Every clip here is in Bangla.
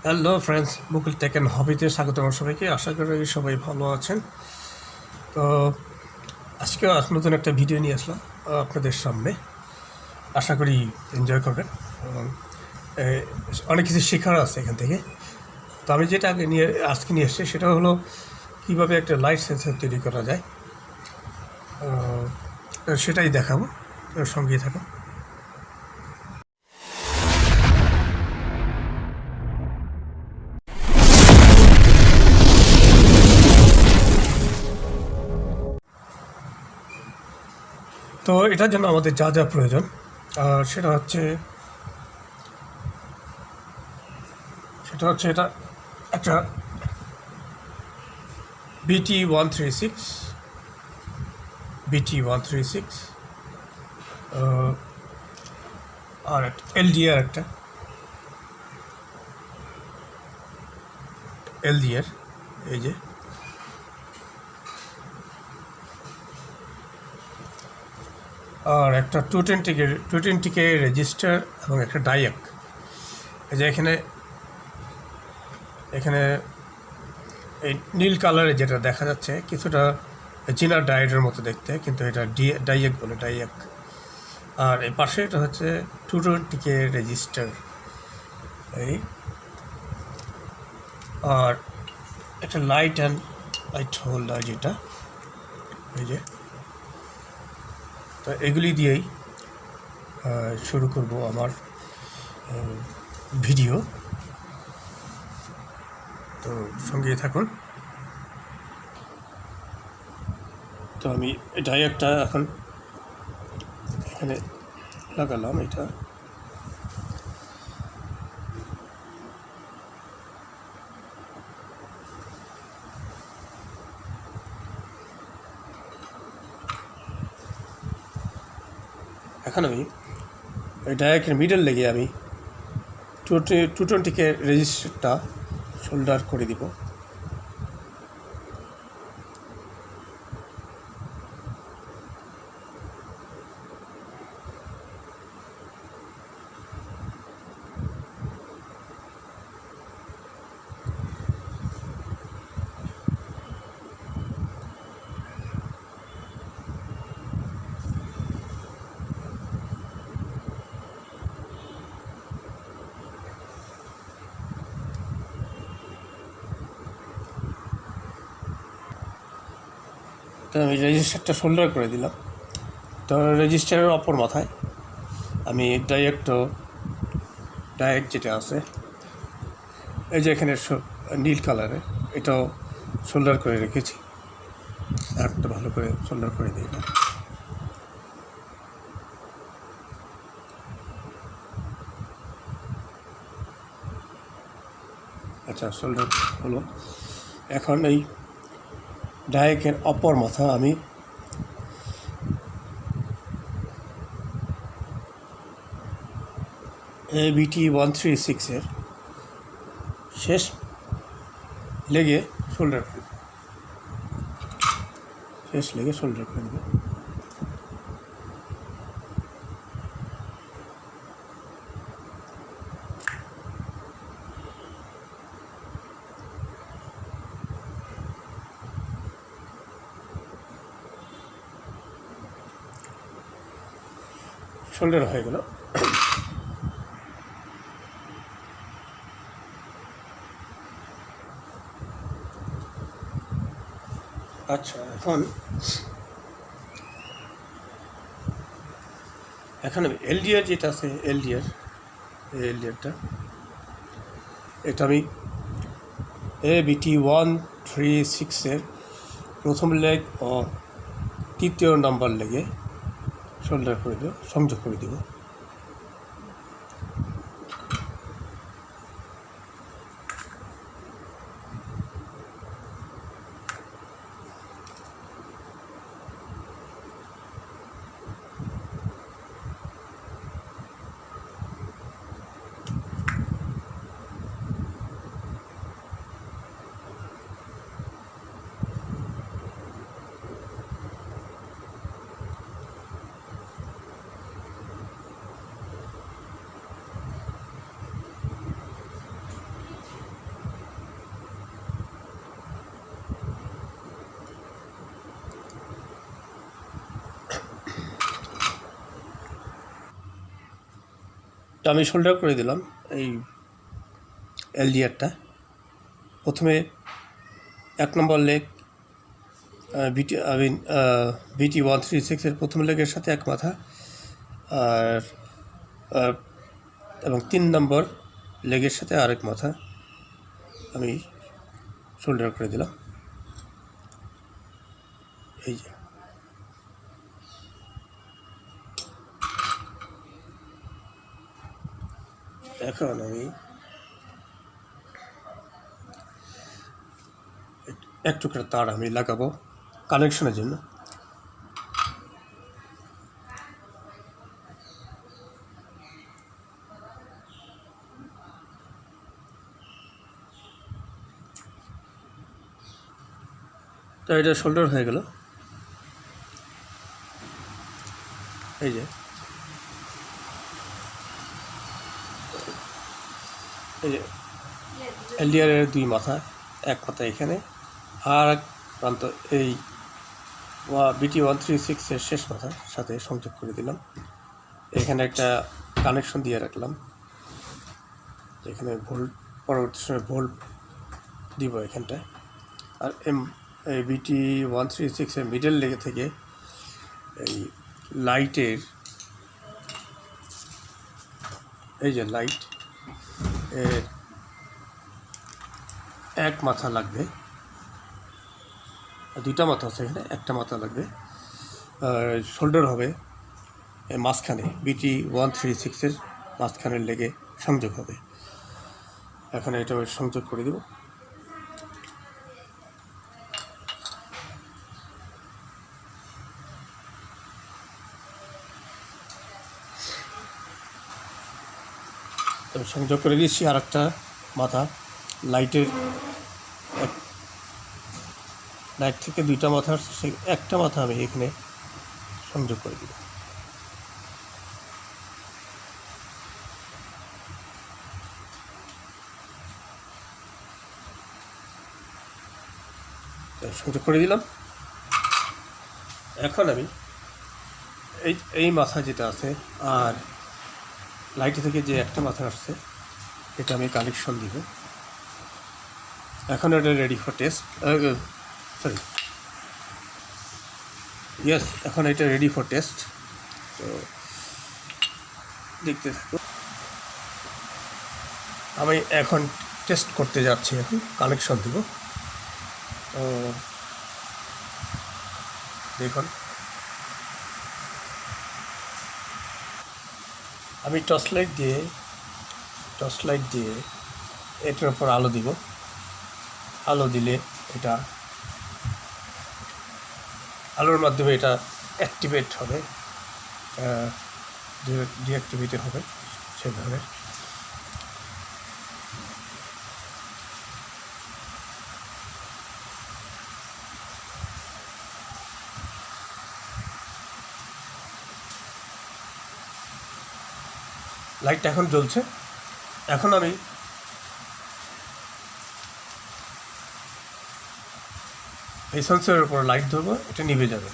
Hello friends, Mukul tech and হবিতে স্বাগতম সবাইকে। আশা করি সবাই ভালো আছেন। তো আজকেও নতুন একটা ভিডিও নিয়ে আসলাম আপনাদের সামনে। আশা করি এনজয় করবেন এবং অনেক কিছু শেখার আছে এখান থেকে। তো আমি যেটা আজকে নিয়ে এসেছি সেটা হলো কীভাবে একটা লাইট সেন্সর তৈরি করা যায়, সেটাই দেখাবো। সঙ্গেই থাকুন। তো এটার জন্য আমাদের যা যা প্রয়োজন সেটা হচ্ছে এটা একটা BT136 আর একটা LDR, এই যে, আর একটা 220K রেজিস্টার এবং একটা ডায়াক। এই যে এখানে এই নীল কালারে যেটা দেখা যাচ্ছে কিছুটা চীনা ডায়োডের মতো দেখতে, কিন্তু এটা ডায়াক বলে, ডায়াক। আর এই পাশে এটা হচ্ছে 220K রেজিস্টার। এই আর একটা লাইট হোল্ডার, যেটা এই যে। তো এগুলি দিয়েই শুরু করব আমার ভিডিও। তো সঙ্গেই থাকুন। তো আমি ডায়াকটা এখন এখানে লাগালাম। এটা এখন আমি এই ডায়াকের মিডল লেগে আমি 220K রেজিস্টারটা শোল্ডার করে দিব। তো আমি রেজিস্টারটা শোল্ডার করে দিলাম। তো রেজিস্টারের অপর মাথায় আমি ডায়াক যেটা আছে, এই যে এখানে নীল কালারে, এটাও শোল্ডার করে রেখেছি। একটা ভালো করে শোল্ডার করে দিই না। আচ্ছা, শোল্ডার হলো। এখন এই ডায়াকের অপর মাথা আমি BT136 শেষ লেগে শোল্ডার করে দেব। শোল্ডার হয়ে গেল। আচ্ছা, এখন আমি LDR যেটা আছে, LDRটা এটা আমি BT136 প্রথম লেগ ও তৃতীয় নাম্বার লেগে শোল্ডার করে দেব, সংযোগ করে দেব। তো আমি সোল্ডার করে দিলাম এই এলডিআরটা। প্রথমে 1 নম্বর লেগ BT 136-এর প্রথম লেগের সাথে এক মাথা আর এবং 3 নম্বর লেগের সাথে আরেক মাথা আমি সোল্ডার করে দিলাম। এই যে এখন আমি এক টুকরা তার আমি লাগাবো কানেকশনের জন্য। তো এটা সোল্ডার হয়ে গেল। এই যে এলডিআরের 2 মাথা, এক মাথা এখানে আর এক প্রান্ত এই BT 136-এর শেষ মাথার সাথে সংযোগ করে দিলাম। এখানে একটা কানেকশন দিয়ে রাখলাম, এখানে ভোল্ট পরবর্তী সময় ভোল্ট দিব এখানটায়। আর এই BT 136-এর মিডল লেগে থেকে এই লাইটের এই যে লাইট এর এক মাথা লাগবে, 2টা মাথা আছে এখানে, একটা মাথা লাগবে। শোল্ডার হবে মাঝখানে, BT 136-এর মাঝখানের লেগে সংযোগ হবে। এখন এটা সংযোগ করে দেব। সংযোগ করে দিচ্ছি আর একটা মাথা লাইটের, লাইট থেকে 2টা মাথা, সে একটা মাথা আমি এখানে সংযোগ করে দিব। সংযোগ করে দিলাম। এখন আমি এই মাথা যেটা আছে আর লাইট থেকে যে একটা মাথা আসছে এটা আমি কানেকশন দিব। এখন এটা রেডি ফর টেস্ট, ইয়েস, এখন এটা রেডি ফর টেস্ট। তো দেখতে থাকো, আমি এখন টেস্ট করতে যাচ্ছি, এখন কানেকশন দিব। তো দেখুন, আমি টর্চ লাইট দিয়ে এটার উপর আলো দিব। আলো দিলে এটা আলোর মাধ্যমে এটা অ্যাক্টিভেট হবে, ডিঅ্যাক্টিভেটেড হবে সেই ধরনের। লাইটটা এখন জ্বলছে। এখন আমি এই সেন্সরের উপর লাইট ধরবো, এটা নিভে যাবে।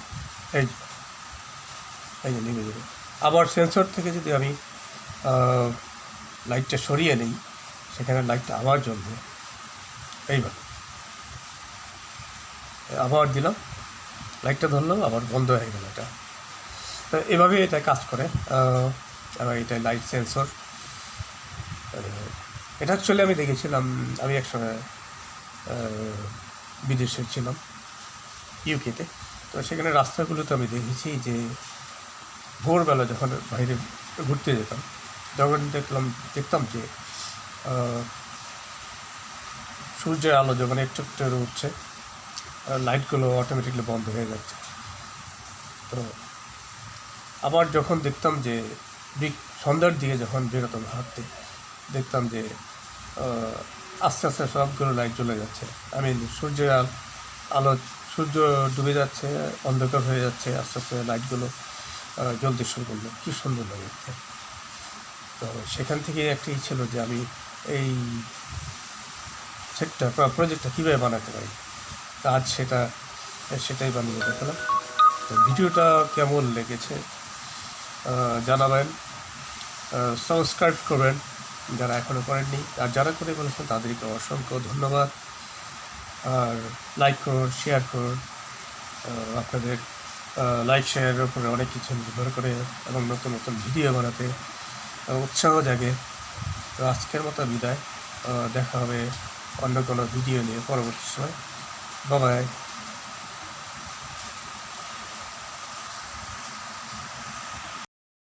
এই যে নিভে যাবে। আবার সেন্সর থেকে যদি আমি লাইটটা সরিয়ে নিই, সেখানে লাইটটা আবার জ্বলবে। এইবার আবার দিলাম, লাইটটা ধরলাম, আবার বন্ধ হয়ে গেল এটা। তো এভাবে এটা কাজ করে। আবার এটা লাইট সেন্সর। এটা অ্যাকচুয়ালি আমি দেখেছিলাম, আমি একসময় বিদেশে ছিলাম, ইউকেতে। তো সেখানে রাস্তাগুলোতে আমি দেখেছি যে ভোরবেলা যখন বাইরে ঘুরতে যেতাম, যখন দেখতাম যে সূর্যের আলো যখন একটু একটু উঠছে, লাইটগুলো অটোমেটিকলি বন্ধ হয়ে যাচ্ছে। তো আবার যখন দেখতাম যে সন্ধ্যার দিকে যখন বেরোতাম হাঁটতে, দেখতাম যে আস্তে আস্তে সবগুলো লাইট জ্বলে যাচ্ছে। সূর্যের আলো, সূর্য ডুবে যাচ্ছে, অন্ধকার হয়ে যাচ্ছে, আস্তে আস্তে লাইটগুলো জ্বলতে শুরু করলো। কী সুন্দর লাগে দেখতে। তো সেখান থেকে একটাই ছিল যে আমি এই সেটটা প্রজেক্টটা কীভাবে বানাতে পারি। তা আজ সেটাই বানিয়ে দেখালাম। তো ভিডিওটা কেমন লেগেছে জানাবেন। সাবস্ক্রাইব করবেন যারা এখনও করেননি, আর যারা করে ফেলেছেন তাদেরকে অসংখ্য ধন্যবাদ। আর লাইক করুন, শেয়ার করুন। আপনাদের লাইক শেয়ারের উপরে অনেক কিছু নির্ভর করে এবং নতুন নতুন ভিডিও বানাতে উৎসাহ জাগে। তো আজকের মতো বিদায়, দেখা হবে অন্য কোনো ভিডিও নিয়ে পরবর্তী সময়। Bye bye.